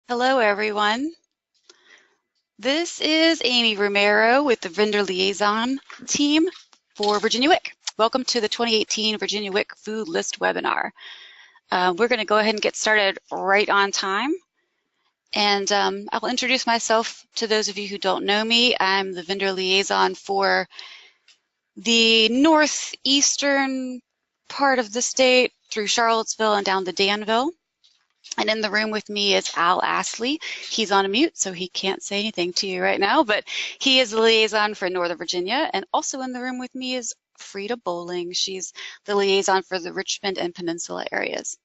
Hello, everyone. This is Amy Romero with the Vendor Liaison team for Virginia WIC. Welcome to the 2018 Virginia WIC Food List webinar. We're going to go ahead and get started right on time. And I'll introduce myself to those of you who don't know me. I'm the Vendor Liaison for the northeastern part of the state through Charlottesville and down to Danville. And in the room with me is Al Astley. He's on mute, so he can't say anything to you right now, but he is the liaison for Northern Virginia. And also in the room with me is Frida Bowling. She's the liaison for the Richmond and Peninsula areas.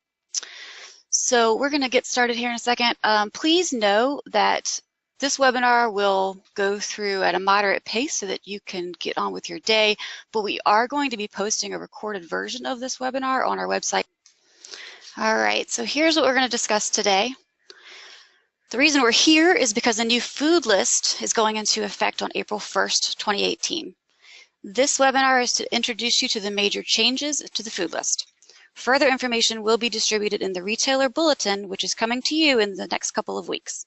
So we're going to get started here in a second. Please know that this webinar will go through at a moderate pace so that you can get on with your day, but we are going to be posting a recorded version of this webinar on our website. All right, so here's what we're going to discuss today. The reason we're here is because a new food list is going into effect on April 1st, 2018. This webinar is to introduce you to the major changes to the food list. Further information will be distributed in the retailer bulletin, which is coming to you in the next couple of weeks.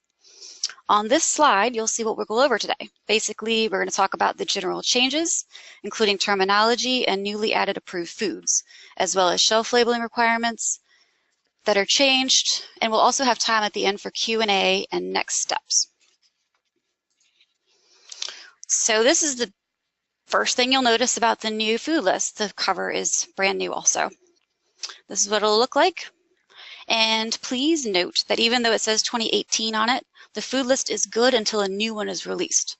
On this slide, you'll see what we'll go over today. Basically, we're going to talk about the general changes, including terminology and newly added approved foods, as well as shelf labeling requirements that are changed, and we'll also have time at the end for Q&A and next steps. So this is the first thing you'll notice about the new food list. The cover is brand new also. This is what it'll look like. And please note that even though it says 2018 on it, the food list is good until a new one is released.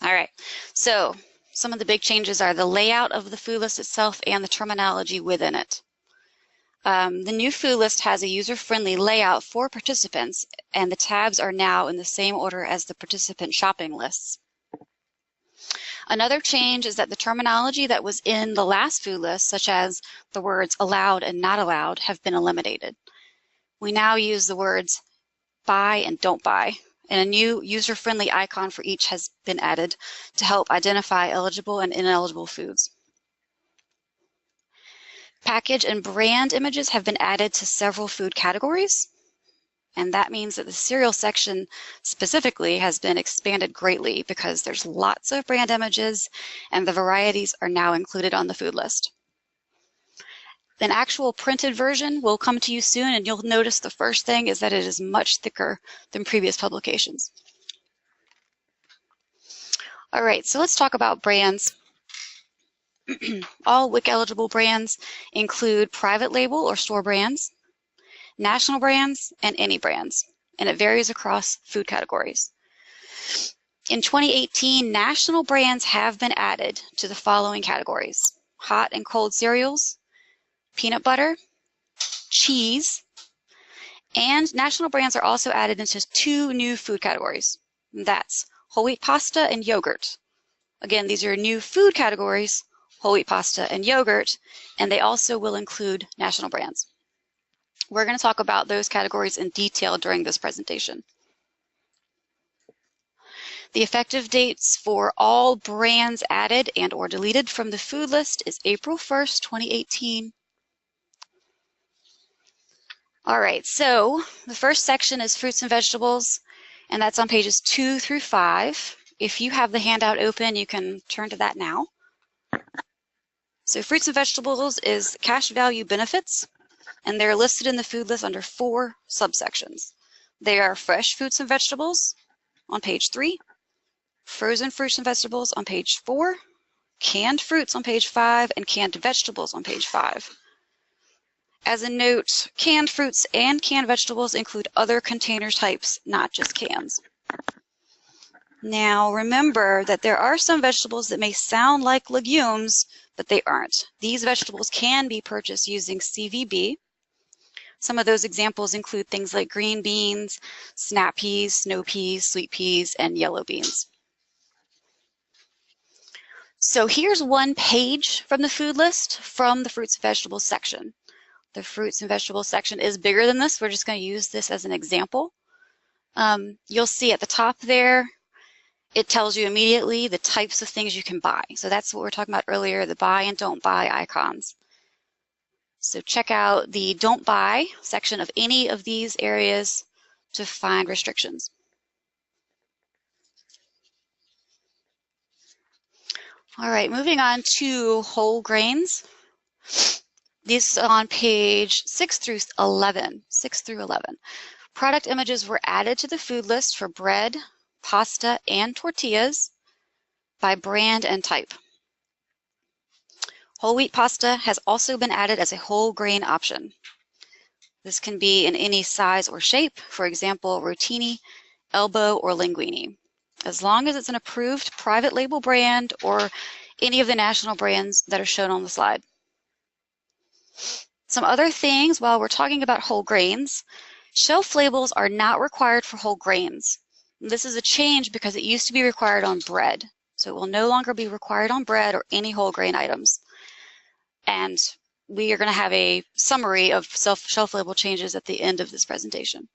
All right, so some of the big changes are the layout of the food list itself and the terminology within it. The new food list has a user-friendly layout for participants, and the tabs are now in the same order as the participant shopping lists. Another change is that the terminology that was in the last food list, such as the words allowed and not allowed, have been eliminated. We now use the words buy and don't buy, and a new user-friendly icon for each has been added to help identify eligible and ineligible foods. Package and brand images have been added to several food categories, and that means that the cereal section specifically has been expanded greatly because there's lots of brand images and the varieties are now included on the food list. An actual printed version will come to you soon, and you'll notice the first thing is that it is much thicker than previous publications. All right, so let's talk about brands. All WIC eligible brands include private label or store brands, national brands, and any brands, and it varies across food categories. In 2018, national brands have been added to the following categories: hot and cold cereals, peanut butter, cheese, and national brands are also added into two new food categories. That's whole wheat pasta and yogurt. Again, these are new food categories, whole wheat pasta and yogurt, and they also will include national brands. We're going to talk about those categories in detail during this presentation. The effective dates for all brands added and or deleted from the food list is April 1st, 2018. All right, so the first section is fruits and vegetables, and that's on pages 2 through 5. If you have the handout open, you can turn to that now. So fruits and vegetables is cash value benefits, and they're listed in the food list under 4 subsections. They are fresh fruits and vegetables on page 3, frozen fruits and vegetables on page 4, canned fruits on page 5, and canned vegetables on page 5. As a note, canned fruits and canned vegetables include other container types, not just cans. Now remember that there are some vegetables that may sound like legumes, but they aren't. These vegetables can be purchased using CVB. Some of those examples include things like green beans, snap peas, snow peas, sweet peas, and yellow beans. So here's one page from the food list from the fruits and vegetables section. The fruits and vegetables section is bigger than this. We're just going to use this as an example. You'll see at the top there, it tells you immediately the types of things you can buy. So that's what we were talking about earlier, the buy and don't buy icons. So check out the Don't Buy section of any of these areas to find restrictions. All right, moving on to whole grains. These are on page 6 through 11. Product images were added to the food list for bread, pasta, and tortillas by brand and type. Whole wheat pasta has also been added as a whole grain option. This can be in any size or shape, for example, rotini, elbow, or linguine, as long as it's an approved private label brand or any of the national brands that are shown on the slide. Some other things while we're talking about whole grains, shelf labels are not required for whole grains. This is a change because it used to be required on bread, so it will no longer be required on bread or any whole grain items. And we are going to have a summary of shelf label changes at the end of this presentation.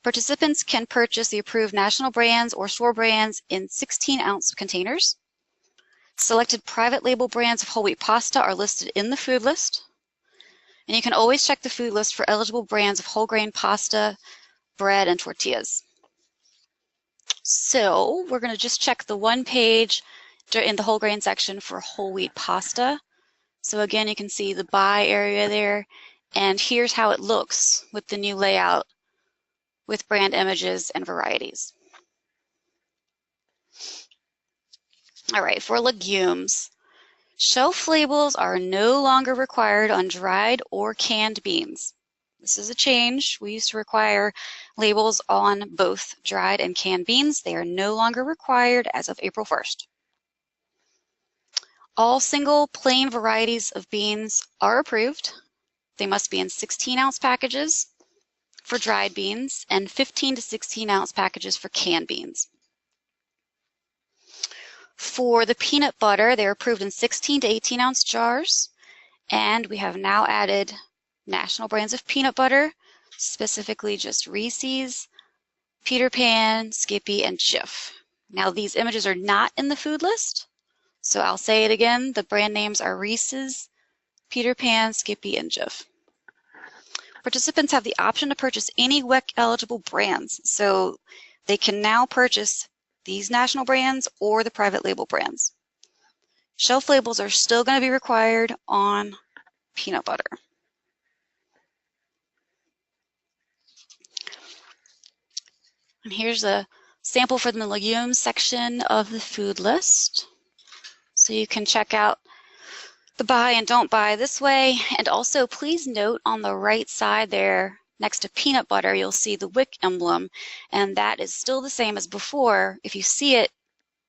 Participants can purchase the approved national brands or store brands in 16-ounce containers. Selected private label brands of whole wheat pasta are listed in the food list. And you can always check the food list for eligible brands of whole grain pasta, bread, and tortillas. So we're going to just check the one page in the whole grain section for whole wheat pasta. So again, you can see the buy area there, and here's how it looks with the new layout with brand images and varieties. All right, for legumes, shelf labels are no longer required on dried or canned beans. This is a change. We used to require labels on both dried and canned beans. They are no longer required as of April 1st. All single plain varieties of beans are approved. They must be in 16-ounce packages for dried beans and 15 to 16-ounce packages for canned beans. For the peanut butter, they're approved in 16 to 18-ounce jars, and we have now added national brands of peanut butter, specifically just Reese's, Peter Pan, Skippy, and Jif. Now these images are not in the food list, so I'll say it again. The brand names are Reese's, Peter Pan, Skippy, and Jif. Participants have the option to purchase any WEC-eligible brands, so they can now purchase these national brands or the private label brands. Shelf labels are still going to be required on peanut butter. And here's a sample for the legumes section of the food list. So you can check out the buy and don't buy this way. And also please note on the right side there, next to peanut butter, you'll see the WIC emblem, and that is still the same as before. If you see it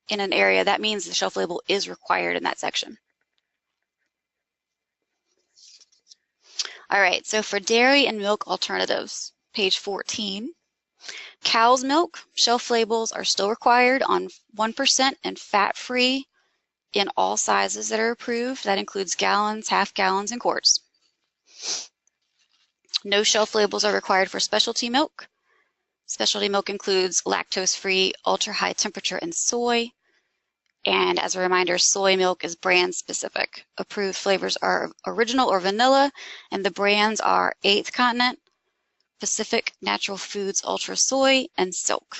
in an area, that means the shelf label is required in that section. All right, so for dairy and milk alternatives, page 14, cow's milk, shelf labels are still required on 1% and fat-free in all sizes that are approved. That includes gallons, half gallons, and quarts. No shelf labels are required for specialty milk. Specialty milk includes lactose-free, ultra-high temperature, and soy. And as a reminder, soy milk is brand specific. Approved flavors are original or vanilla, and the brands are 8th Continent, Pacific Natural Foods Ultra Soy, and Silk.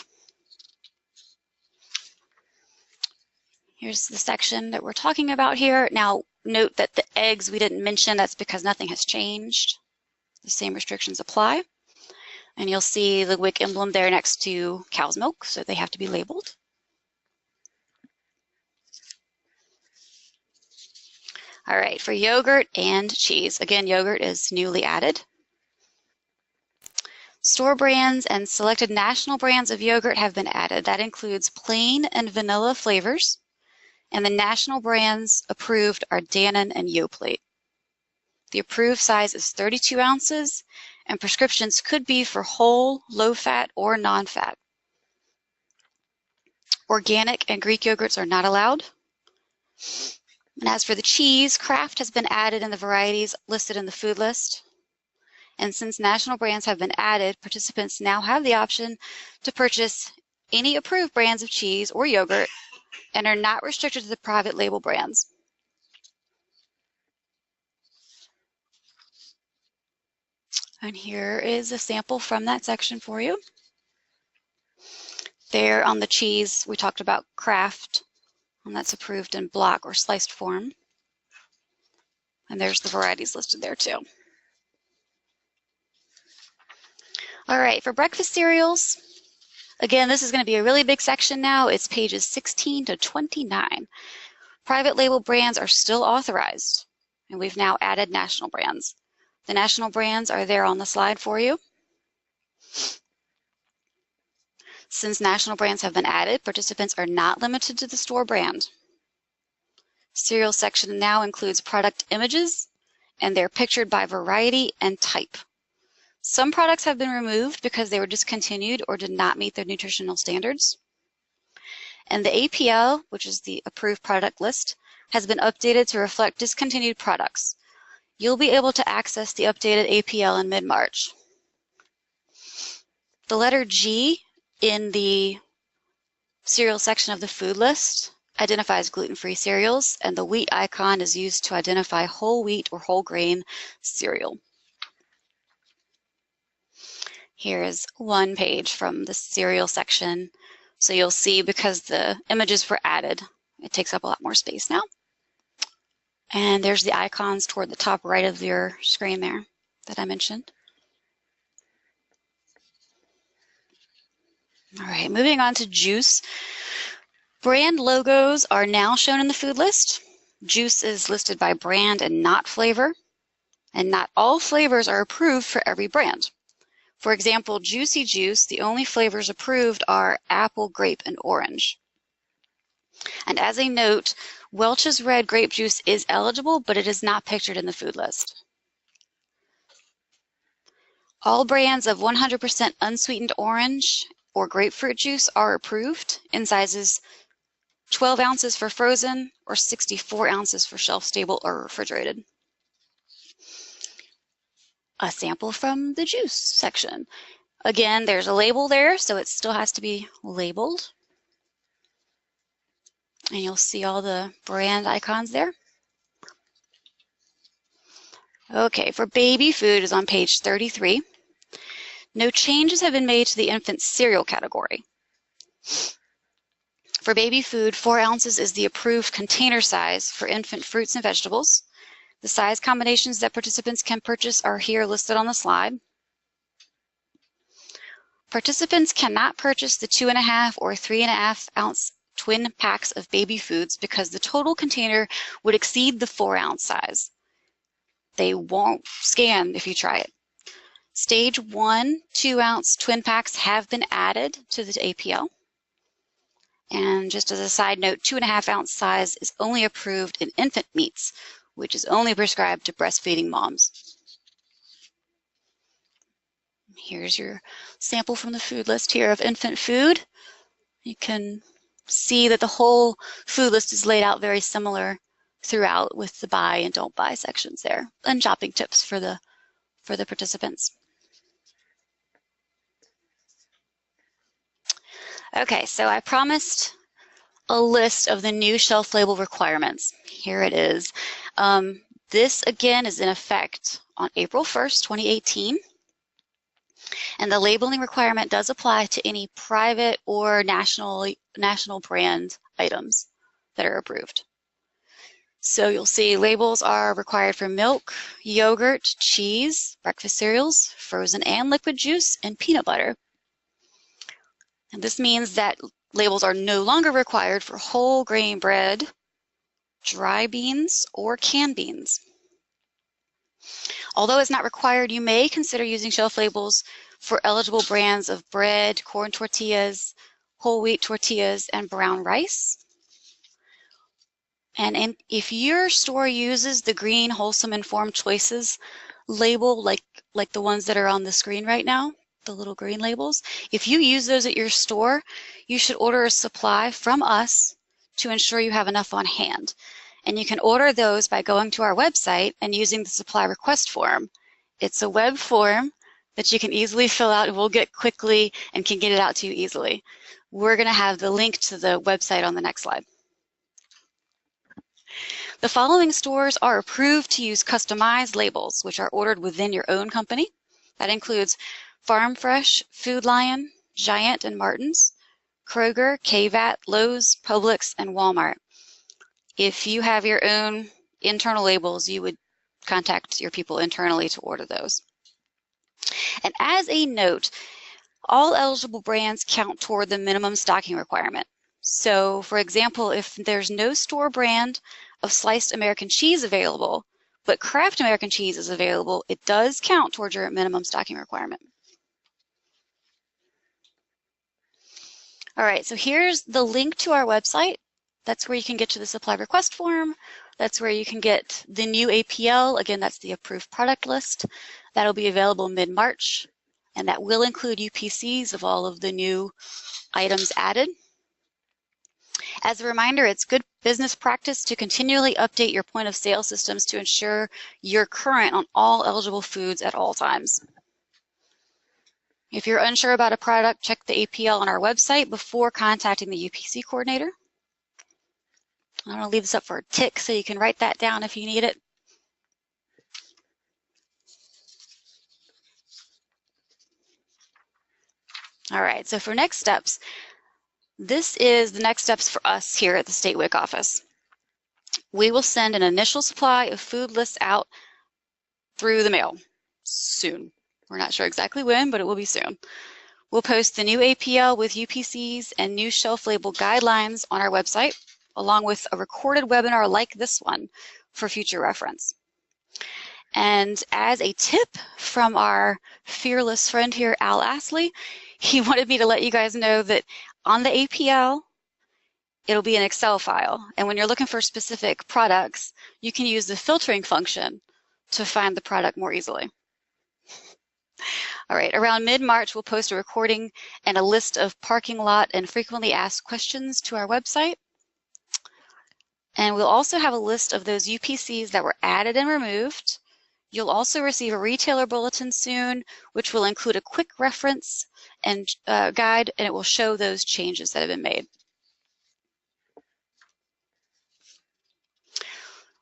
Here's the section that we're talking about here. Now, note that the eggs we didn't mention, that's because nothing has changed. The same restrictions apply. And you'll see the WIC emblem there next to cow's milk, so they have to be labeled. All right, for yogurt and cheese. Again, yogurt is newly added. Store brands and selected national brands of yogurt have been added. That includes plain and vanilla flavors. And the national brands approved are Dannon and Yoplait. The approved size is 32 ounces, and prescriptions could be for whole, low-fat, or non-fat. Organic and Greek yogurts are not allowed. And as for the cheese, Kraft has been added in the varieties listed in the food list. And since national brands have been added, participants now have the option to purchase any approved brands of cheese or yogurt and are not restricted to the private label brands. And here is a sample from that section for you. There on the cheese, we talked about Kraft, and that's approved in block or sliced form. And there's the varieties listed there too. All right, for breakfast cereals, again, this is going to be a really big section now. It's pages 16 to 29. Private label brands are still authorized, and we've now added national brands. The national brands are there on the slide for you. Since national brands have been added, participants are not limited to the store brand. Cereal section now includes product images, and they're pictured by variety and type. Some products have been removed because they were discontinued or did not meet their nutritional standards. And the APL, which is the approved product list, has been updated to reflect discontinued products. You'll be able to access the updated APL in mid-March. The letter G in the cereal section of the food list identifies gluten-free cereals, and the wheat icon is used to identify whole wheat or whole grain cereal. Here is one page from the cereal section. So you'll see, because the images were added, it takes up a lot more space now. And there's the icons toward the top right of your screen there that I mentioned. All right, moving on to juice. Brand logos are now shown in the food list. Juice is listed by brand and not flavor. And not all flavors are approved for every brand. For example, Juicy Juice, the only flavors approved are apple, grape, and orange. And as a note, Welch's red grape juice is eligible, but it is not pictured in the food list. All brands of 100% unsweetened orange or grapefruit juice are approved in sizes 12 ounces for frozen or 64 ounces for shelf-stable or refrigerated. A sample from the juice section. Again, there's a label there, so it still has to be labeled. And you'll see all the brand icons there. Okay, for baby food is on page 33. No changes have been made to the infant cereal category. For baby food, 4 ounces is the approved container size for infant fruits and vegetables. The size combinations that participants can purchase are here listed on the slide. Participants cannot purchase the 2.5 or 3.5 ounce twin packs of baby foods because the total container would exceed the 4 ounce size. They won't scan if you try it. Stage 1 2 ounce twin packs have been added to the APL. And just as a side note, 2.5 ounce size is only approved in infant meats, which is only prescribed to breastfeeding moms. Here's your sample from the food list here of infant food. You can see that the whole food list is laid out very similar throughout, with the buy and don't buy sections there, and shopping tips for the participants. Okay, so I promised a list of the new shelf label requirements. Here it is. This again is in effect on April 1st, 2018. And the labeling requirement does apply to any private or national brand items that are approved. So you'll see labels are required for milk, yogurt, cheese, breakfast cereals, frozen and liquid juice, and peanut butter. And this means that labels are no longer required for whole grain bread, dry beans, or canned beans. Although it's not required, you may consider using shelf labels for eligible brands of bread, corn tortillas, whole wheat tortillas, and brown rice. And if your store uses the green, wholesome, informed choices label, like the ones that are on the screen right now, the little green labels, if you use those at your store, you should order a supply from us to ensure you have enough on hand. And you can order those by going to our website and using the supply request form. It's a web form that you can easily fill out and we'll get quickly and can get it out to you easily. We're going to have the link to the website on the next slide. The following stores are approved to use customized labels, which are ordered within your own company. That includes Farm Fresh, Food Lion, Giant and Martin's, Kroger, KVAT, Lowe's, Publix, and Walmart. If you have your own internal labels, you would contact your people internally to order those. And as a note, all eligible brands count toward the minimum stocking requirement. So, for example, if there's no store brand of sliced American cheese available, but Kraft American cheese is available, it does count towards your minimum stocking requirement. All right, so here's the link to our website. That's where you can get to the supply request form. That's where you can get the new APL. Again, that's the approved product list. That'll be available mid-March, and that will include UPCs of all of the new items added. As a reminder, it's good business practice to continually update your point of sale systems to ensure you're current on all eligible foods at all times. If you're unsure about a product, check the APL on our website before contacting the UPC coordinator. I'm going to leave this up for a tick so you can write that down if you need it. All right, so for next steps, this is the next steps for us here at the State WIC office. We will send an initial supply of food lists out through the mail soon. We're not sure exactly when, but it will be soon. We'll post the new APL with UPCs and new shelf label guidelines on our website, along with a recorded webinar like this one for future reference. And as a tip from our fearless friend here, Al Astley, he wanted me to let you guys know that on the APL, it'll be an Excel file. And when you're looking for specific products, you can use the filtering function to find the product more easily. All right, around mid-March, we'll post a recording and a list of parking lot and frequently asked questions to our website. And we'll also have a list of those UPCs that were added and removed. You'll also receive a retailer bulletin soon, which will include a quick reference and guide, and it will show those changes that have been made.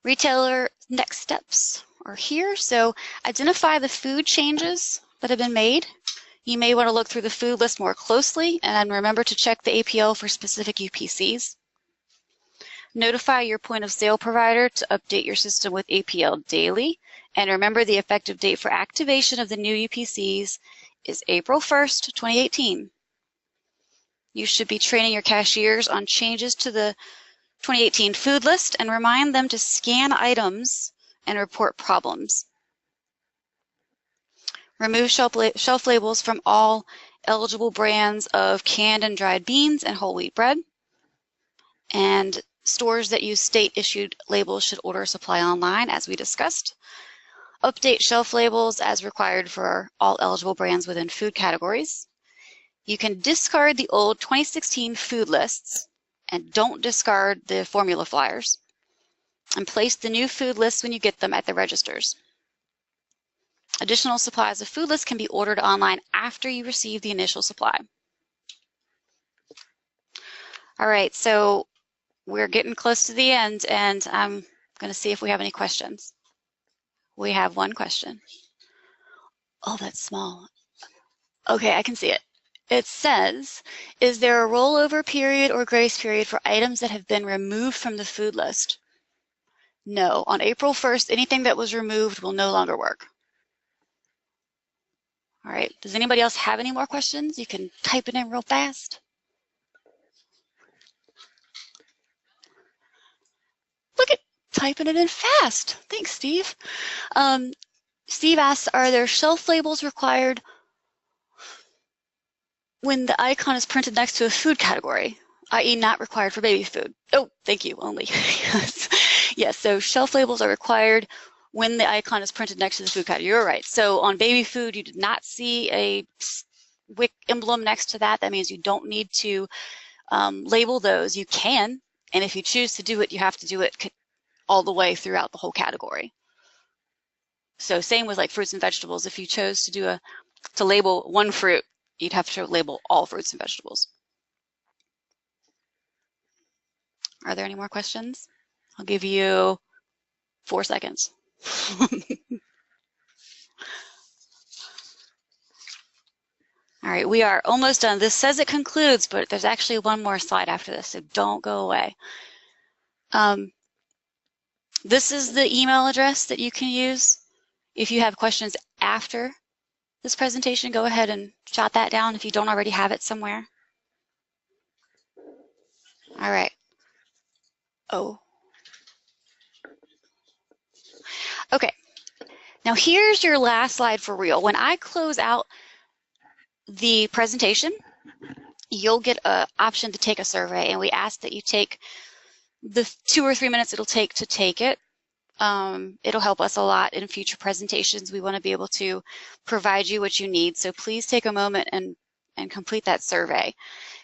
Retailer next steps are here. So identify the food changes that have been made. You may want to look through the food list more closely, and remember to check the APL for specific UPCs. Notify your point of sale provider to update your system with APL daily. And remember, the effective date for activation of the new UPCs is April 1st, 2018. You should be training your cashiers on changes to the 2018 food list and remind them to scan items and report problems. Remove shelf labels from all eligible brands of canned and dried beans and whole wheat bread. And stores that use state-issued labels should order supply online, as we discussed. Update shelf labels as required for all eligible brands within food categories. You can discard the old 2016 food lists and don't discard the formula flyers. And place the new food lists when you get them at the registers. Additional supplies of food lists can be ordered online after you receive the initial supply. All right, so we're getting close to the end, and I'm going to see if we have any questions. We have one question. Oh, that's small. Okay, I can see it. It says, is there a rollover period or grace period for items that have been removed from the food list? No, on April 1st, anything that was removed will no longer work. All right, does anybody else have any more questions? You can type it in real fast. Look at typing it in fast. Thanks, Steve. Steve asks, are there shelf labels required when the icon is printed next to a food category, i.e. not required for baby food? Oh, thank you, only. Yes, so shelf labels are required when the icon is printed next to the food category. You're right. So on baby food, you did not see a WIC emblem next to that. That means you don't need to label those. You can, and if you choose to do it, you have to do it all the way throughout the whole category. So same with like fruits and vegetables. If you chose to do to label one fruit, you'd have to label all fruits and vegetables. Are there any more questions? I'll give you 4 seconds. All right, we are almost done. This says it concludes, but there's actually one more slide after this, so don't go away. This is the email address that you can use. If you have questions after this presentation, go ahead and jot that down if you don't already have it somewhere. All right. Oh. Okay. Now here's your last slide for real. When I close out the presentation, you'll get an option to take a survey, and we ask that you take the 2 or 3 minutes it'll take to take it. It'll help us a lot in future presentations. We want to be able to provide you what you need, so please take a moment and complete that survey.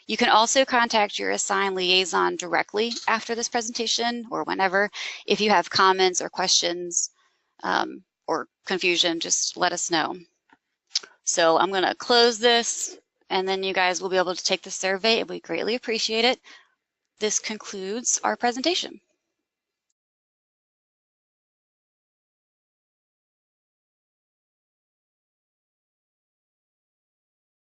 You can also contact your assigned liaison directly after this presentation or whenever. If you have comments or questions or confusion, just let us know. So I'm going to close this, and then you guys will be able to take the survey, and we greatly appreciate it. This concludes our presentation.